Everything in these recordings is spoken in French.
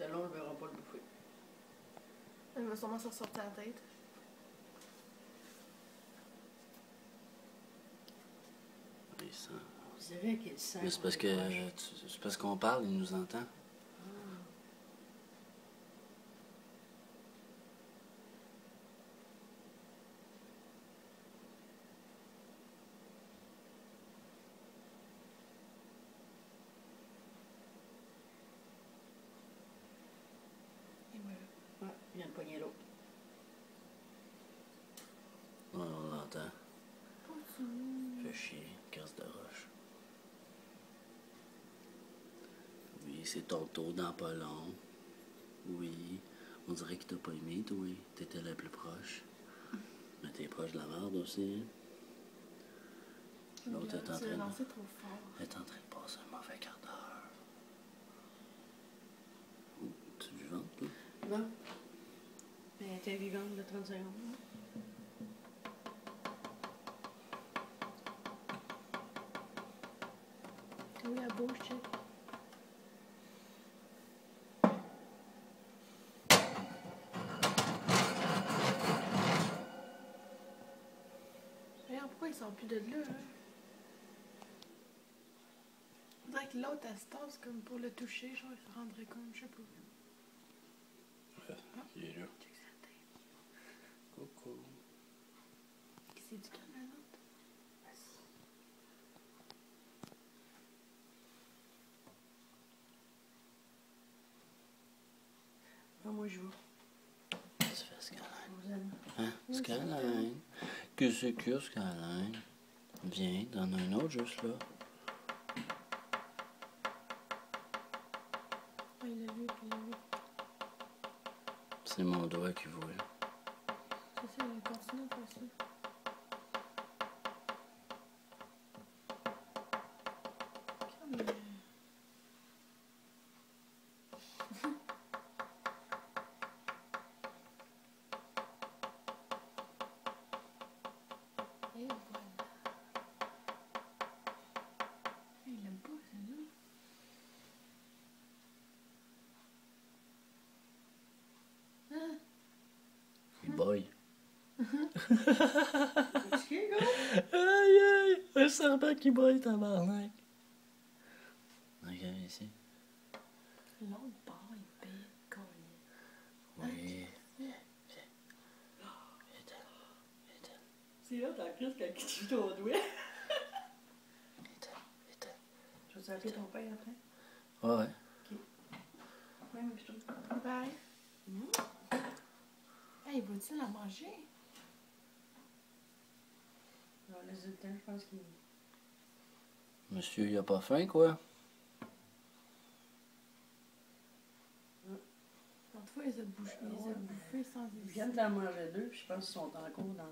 Celle-là, on ne verra pas le bouffer. Elle va sûrement s'en sortir la tête. Il sent. C'est vrai qu'il sent. Mais c'est parce qu'on parle, il nous entend. Et voilà. Ouais, il vient de pogner l'autre. Ouais, on l'entend. Continue. Fait chier, casse de roche. Oui, c'est ton tour dans pas long. Oui, on dirait que t'as pas aimé, toi. T'étais la plus proche. Mais t'es proche de la merde aussi. L'autre est en Tu l'as train lancé trop fort. de passer un mauvais quart d'heure. Oh, tu vivante, toi? Non. Mais elle était vivante de 30 secondes. Oui, elle bouge, check. Regarde, pourquoi ils sont plus de là, hein? On dirait que l'autre, elle se tasse comme pour le toucher, genre, il se rendrait compte, je sais pas. Il est là. Check sa tête. Coucou. C'est du calme, la l'autre. Ah, moi, je vais. Tu fais Skyline. Vous aime. Hein? Skyline. Qu'est-ce que c'est, Skyline? Viens, t'en as un autre juste là. Ah, il l'a vu, il l'a vu. C'est mon doigt qui voit. C'est ça, il continue de faire ça. Comme... Et voilà. Il l'aime pas, celle-là. Ah! Il boy. Excuse, gars. Aïe aïe! Un serpent qui boit, tabarnak. Regarde ici. L'autre bord, il paye combien? Oui. C'est là, t'as crise qu'elle quitte ton doigt. Je vais t'appeler ton père après. Ouais. Même, je trouve. Bye. Hey, vas-tu la manger? On va laisser le temps, je pense qu'il. Monsieur, il a pas faim, quoi? L'autre fois, ils ont bouffé sans Ils hésiter. viennent d'en manger deux, puis je pense qu'ils sont encore dans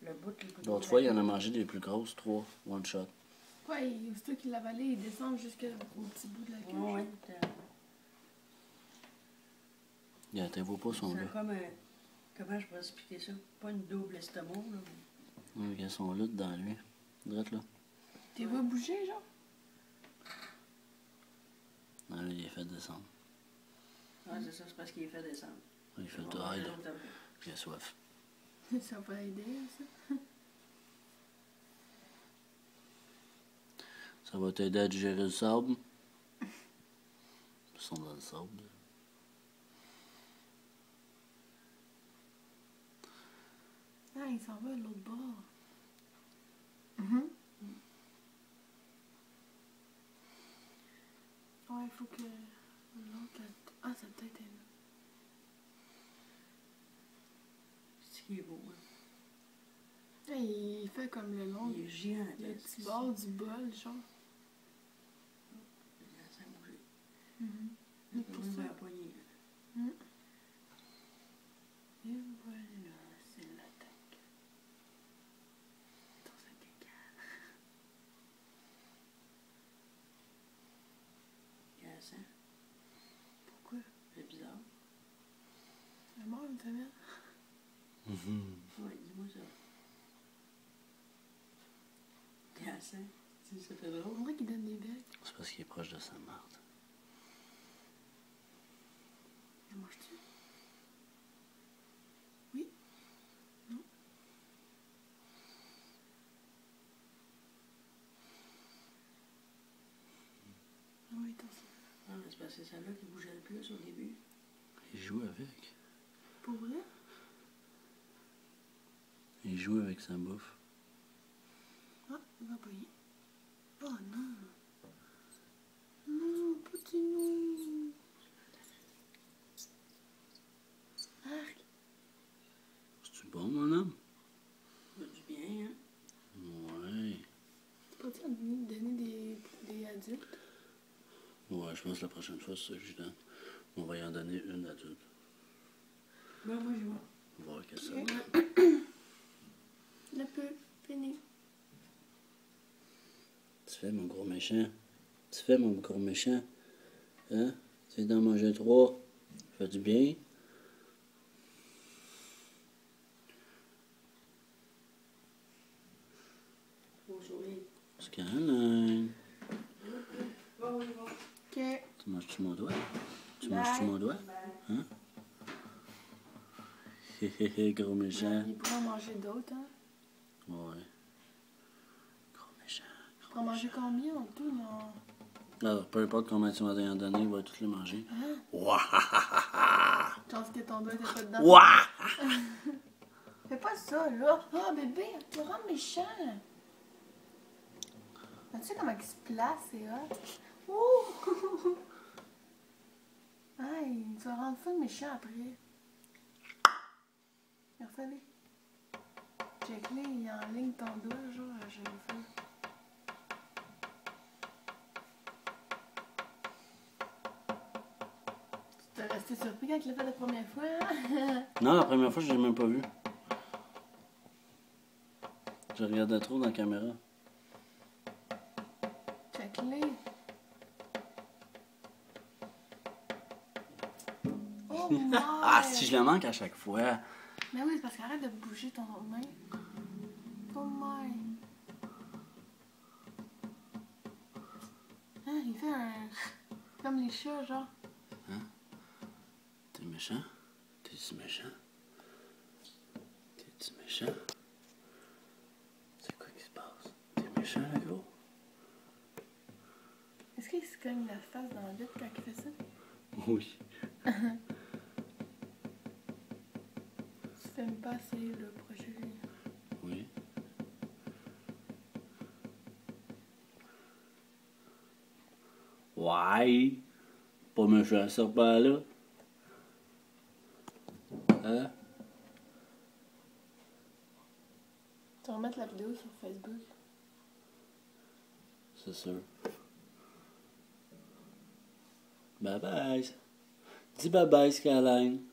le bout le plus L'autre fois, il en a mangé des plus grosses, 3, one shot. Ouais, aussitôt qu'il l'a avalé, il descend jusqu'au petit bout de la queue. Ouais, Il atteint-vous pas son c'est là. comme un. Comment je pourrais expliquer ça? Pas une double estomac, là. Oui, il a son lutte dans lui. Drette là. T'es pas bougé, genre? Non, là, il est fait descendre. Ouais, c'est ça, c'est parce qu'il est fait descendre. Il fait le Ouais, tour, là. l'autre après. Il a soif. Ça va aider, ça. Ça va t'aider à digérer le sable. Ils sont dans le sable. Ah, il s'en va de l'autre bord. Ouais, il faut que l'autre... Ah, ça peut-être est là. C'est ce qui est beau, hein. Hey, il fait comme le long. Il est géant, Le petit bord du bol, genre. Ça a bougé. C'est pour Il ça. va poigner. Et voilà, c'est l'attaque. Dans sa caca. Cassant. Pourquoi? C'est bizarre. C'est mort une semaine? Ouais, dis-moi ça. Cassant. Si ça fait On drôle. dirait qu'il donne des becs. C'est parce qu'il est proche de sa marde. que c'est celle-là qui bougeait le plus au début. Il joue avec. Pour vrai? Il joue avec sa bouffe. Ah, il va payer. Oh non. Non, petit nous. Arc. C'est-tu bon, mon homme? Ça fait du bien, hein? Ouais. C'est pas dire de donner des adultes? Ouais, je pense que la prochaine fois, c'est ça que je donne. On va y en donner une adulte. Ben, moi, je vois. On va voir qu'est-ce que ça Ok. donne. Le peu, fini. Tu fais, mon gros méchant? Tu fais, mon gros méchant? Hein? Tu viens d'en manger 3. Ça fait du bien? Faut sourire. Scanline. Bon, je vois. Ok. Tu manges-tu mon doigt? Tu Bye. manges-tu mon doigt? Hein? Hé hé hé, gros méchant. Il pourra en manger d'autres, hein? Ouais. Gros méchant. Il pourra en manger combien en tout, non? Alors, peu importe combien tu vas en donner, il va tous les manger. Hein? Ouah! Chance que ton doigt était pas dedans. Ouah! Fais pas ça, là. Ah, bébé, tu rends méchant. Tu sais comment il se place, c'est hot? Ouh! Aïe, tu vas rendre fou méchant après. Refais-le. Check-le, il en ligne ton doigt, genre, je le fais. Tu t'es resté surpris quand il l'a fait la première fois, hein? Non, la première fois, je l'ai même pas vu. Je regardais trop dans la caméra. Check-le. Oh my! Ah, si je le manque à chaque fois. Mais oui, c'est parce qu'arrête de bouger ton autre main. Oh my! Hein, il fait un... Comme les chats, genre. T'es méchant? T'es-tu méchant? T'es-tu méchant? C'est quoi qui se passe? T'es méchant, là, gros? Est-ce qu'il se cogne la face dans la vitre quand il fait ça? Oui. Tu filmes pas assez le projet. Oui. Ouais. Pas méchant, ce serpent-là. Hein? Tu vas mettre la vidéo sur Facebook. C'est sûr. Bye bye. Dis bye bye, Skyline.